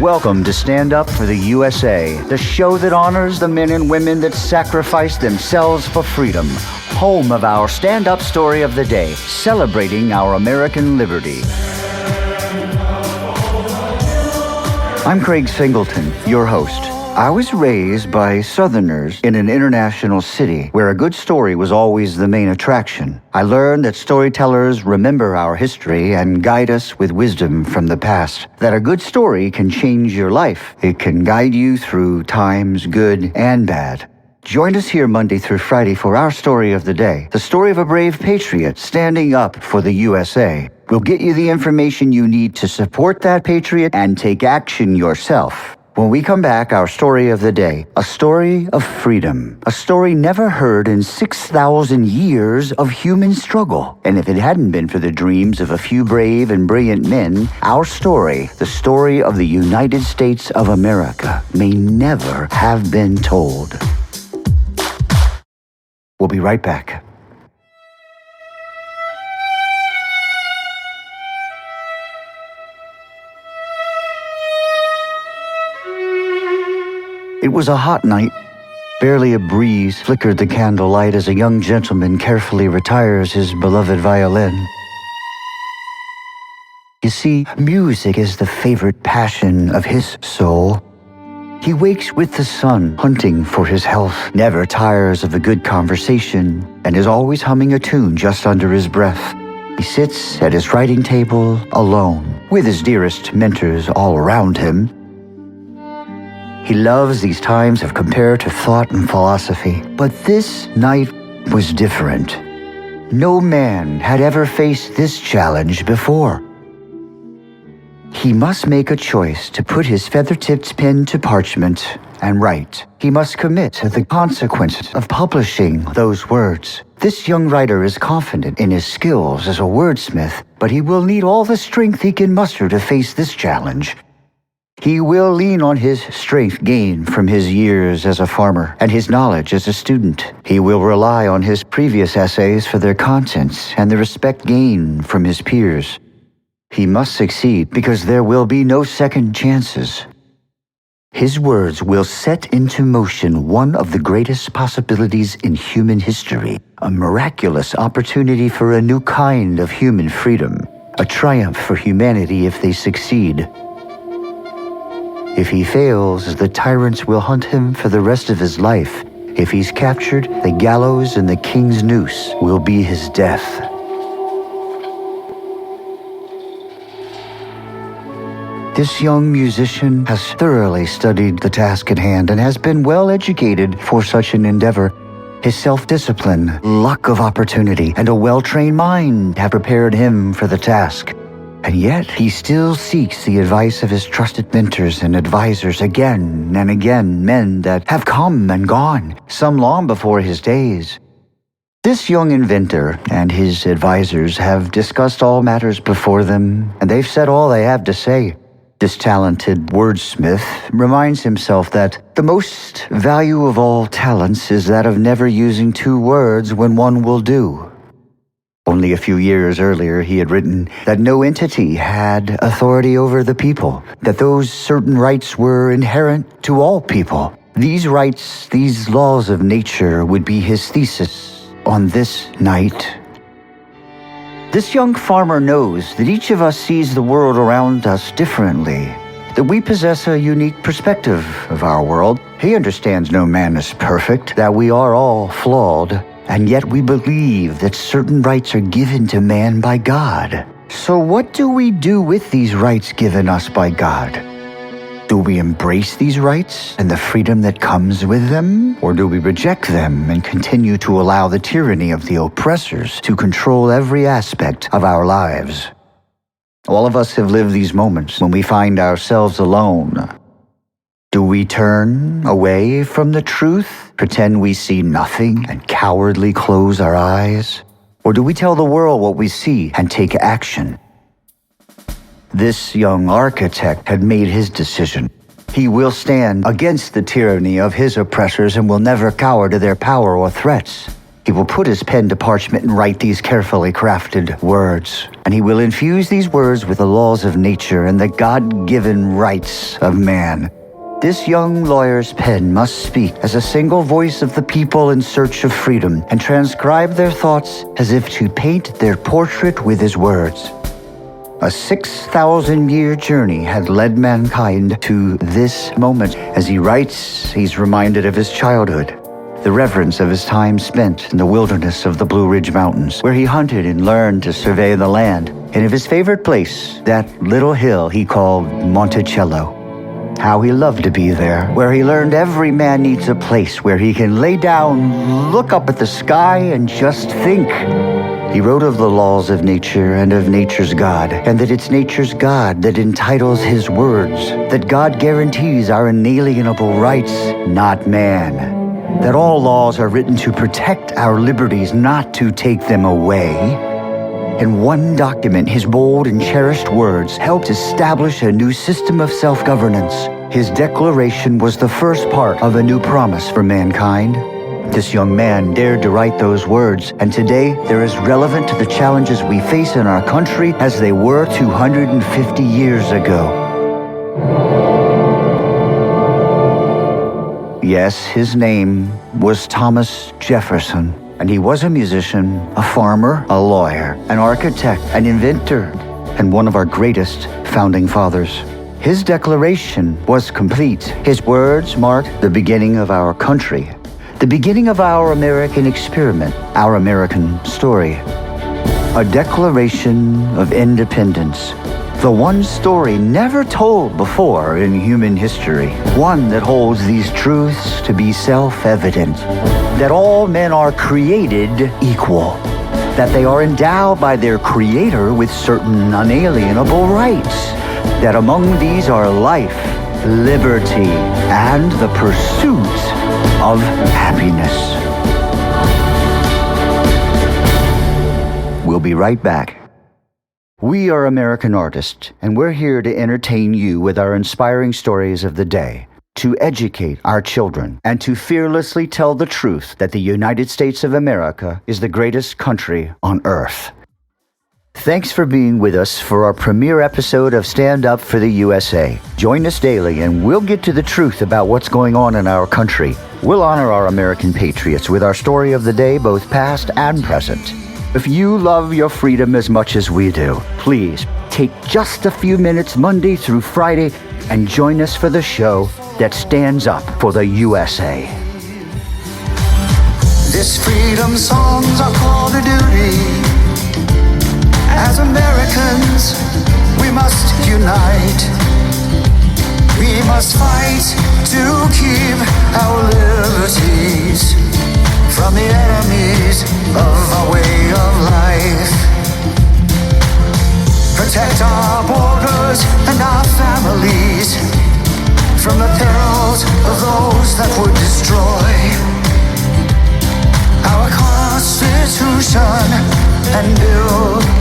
Welcome to Stand Up for the USA, the show that honors the men and women that sacrificed themselves for freedom. Home of our stand-up story of the day, celebrating our American liberty. I'm Craig Singleton, your host. I was raised by Southerners in an international city where a good story was always the main attraction. I learned that storytellers remember our history and guide us with wisdom from the past. That a good story can change your life. It can guide you through times good and bad. Join us here Monday through Friday for our story of the day. The story of a brave patriot standing up for the USA. We'll get you the information you need to support that patriot and take action yourself. When we come back, our story of the day, a story of freedom, a story never heard in 6,000 years of human struggle. And if it hadn't been for the dreams of a few brave and brilliant men, our story, the story of the United States of America, may never have been told. We'll be right back. It was a hot night. Barely a breeze flickered the candlelight as a young gentleman carefully retires his beloved violin. You see, music is the favorite passion of his soul. He wakes with the sun, hunting for his health, never tires of a good conversation, and is always humming a tune just under his breath. He sits at his writing table alone, with his dearest mentors all around him. He loves these times of comparative thought and philosophy, but this night was different. No man had ever faced this challenge before. He must make a choice to put his feather-tipped pen to parchment and write. He must commit to the consequences of publishing those words. This young writer is confident in his skills as a wordsmith, but he will need all the strength he can muster to face this challenge. He will lean on his strength gained from his years as a farmer and his knowledge as a student. He will rely on his previous essays for their contents and the respect gained from his peers. He must succeed because there will be no second chances. His words will set into motion one of the greatest possibilities in human history, a miraculous opportunity for a new kind of human freedom, a triumph for humanity if they succeed. If he fails, the tyrants will hunt him for the rest of his life. If he's captured, the gallows and the king's noose will be his death. This young musician has thoroughly studied the task at hand and has been well educated for such an endeavor. His self-discipline, luck of opportunity, and a well-trained mind have prepared him for the task. And yet, he still seeks the advice of his trusted mentors and advisors again and again, men that have come and gone, some long before his days. This young inventor and his advisors have discussed all matters before them, and they've said all they have to say. This talented wordsmith reminds himself that the most value of all talents is that of never using two words when one will do. Only a few years earlier, he had written that no entity had authority over the people, that those certain rights were inherent to all people. These rights, these laws of nature, would be his thesis on this night. This young farmer knows that each of us sees the world around us differently, that we possess a unique perspective of our world. He understands no man is perfect, that we are all flawed, and yet we believe that certain rights are given to man by God. So what do we do with these rights given us by God? Do we embrace these rights and the freedom that comes with them? Or do we reject them and continue to allow the tyranny of the oppressors to control every aspect of our lives? All of us have lived these moments when we find ourselves alone. Do we turn away from the truth, pretend we see nothing, and cowardly close our eyes? Or do we tell the world what we see and take action? This young architect had made his decision. He will stand against the tyranny of his oppressors and will never cower to their power or threats. He will put his pen to parchment and write these carefully crafted words. And he will infuse these words with the laws of nature and the God-given rights of man. This young lawyer's pen must speak as a single voice of the people in search of freedom and transcribe their thoughts as if to paint their portrait with his words. A 6,000-year journey had led mankind to this moment. As he writes, he's reminded of his childhood, the reverence of his time spent in the wilderness of the Blue Ridge Mountains, where he hunted and learned to survey the land, and of his favorite place, that little hill he called Monticello. How he loved to be there, where he learned every man needs a place where he can lay down, look up at the sky, and just think. He wrote of the laws of nature and of nature's God, and that it's nature's God that entitles his words, that God guarantees our inalienable rights, not man, that all laws are written to protect our liberties, not to take them away. In one document, his bold and cherished words helped establish a new system of self-governance. His declaration was the first part of a new promise for mankind. This young man dared to write those words, and today they're as relevant to the challenges we face in our country as they were 250 years ago. Yes, his name was Thomas Jefferson, and he was a musician, a farmer, a lawyer, an architect, an inventor, and one of our greatest founding fathers. His declaration was complete. His words marked the beginning of our country, the beginning of our American experiment, our American story. A declaration of independence, the one story never told before in human history, one that holds these truths to be self-evident, that all men are created equal, that they are endowed by their Creator with certain unalienable rights, that among these are life, liberty, and the pursuit of happiness. We'll be right back. We are American artists, and we're here to entertain you with our inspiring stories of the day, to educate our children, and to fearlessly tell the truth that the United States of America is the greatest country on earth. Thanks for being with us for our premiere episode of Stand Up for the USA. Join us daily and we'll get to the truth about what's going on in our country. We'll honor our American patriots with our story of the day, both past and present. If you love your freedom as much as we do, please take just a few minutes Monday through Friday and join us for the show that stands up for the USA. This freedom song's our call to duty. As Americans, we must unite. We must fight to keep our liberties from the enemies of our way of life. Protect our borders and our families from the perils of those that would destroy our Constitution and build